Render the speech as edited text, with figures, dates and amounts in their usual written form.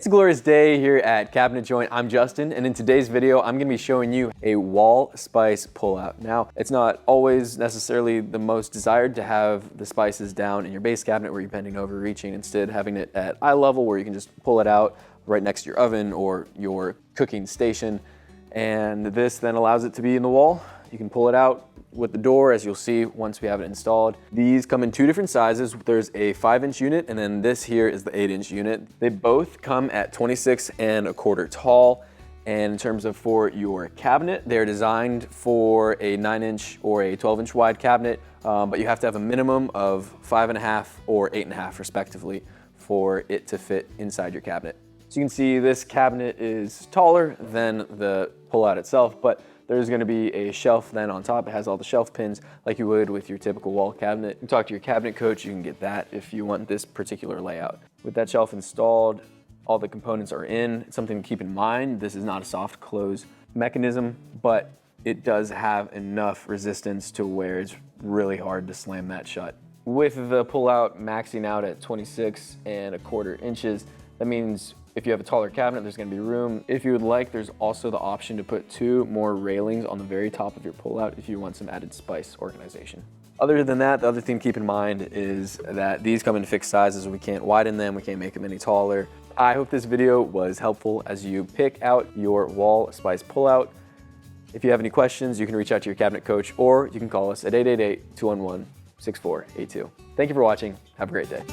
It's a glorious day here at Cabinet Joint. I'm Justin, and in today's video, I'm gonna be showing you a wall spice pullout. Now, it's not always necessarily the most desired to have the spices down in your base cabinet where you're bending over, reaching, instead having it at eye level where you can just pull it out right next to your oven or your cooking station. And this then allows it to be in the wall. You can pull it out with the door, as you'll see once we have it installed. These come in two different sizes. There's a 5-inch unit, and then this here is the 8-inch unit. They both come at 26 1/4 tall. And in terms of for your cabinet, they're designed for a 9-inch or a 12-inch wide cabinet, but you have to have a minimum of 5.5 or 8.5 respectively for it to fit inside your cabinet. So you can see this cabinet is taller than the pullout itself, but there's gonna be a shelf then on top. It has all the shelf pins like you would with your typical wall cabinet. You can talk to your cabinet coach, you can get that if you want this particular layout. With that shelf installed, all the components are in. It's something to keep in mind. This is not a soft close mechanism, but it does have enough resistance to where it's really hard to slam that shut. With the pullout maxing out at 26 1/4 inches, that means if you have a taller cabinet, there's gonna be room. If you would like, there's also the option to put 2 more railings on the very top of your pullout if you want some added spice organization. Other than that, the other thing to keep in mind is that these come in fixed sizes. We can't widen them, we can't make them any taller. I hope this video was helpful as you pick out your wall spice pullout. If you have any questions, you can reach out to your cabinet coach, or you can call us at 888-211-6482. Thank you for watching. Have a great day.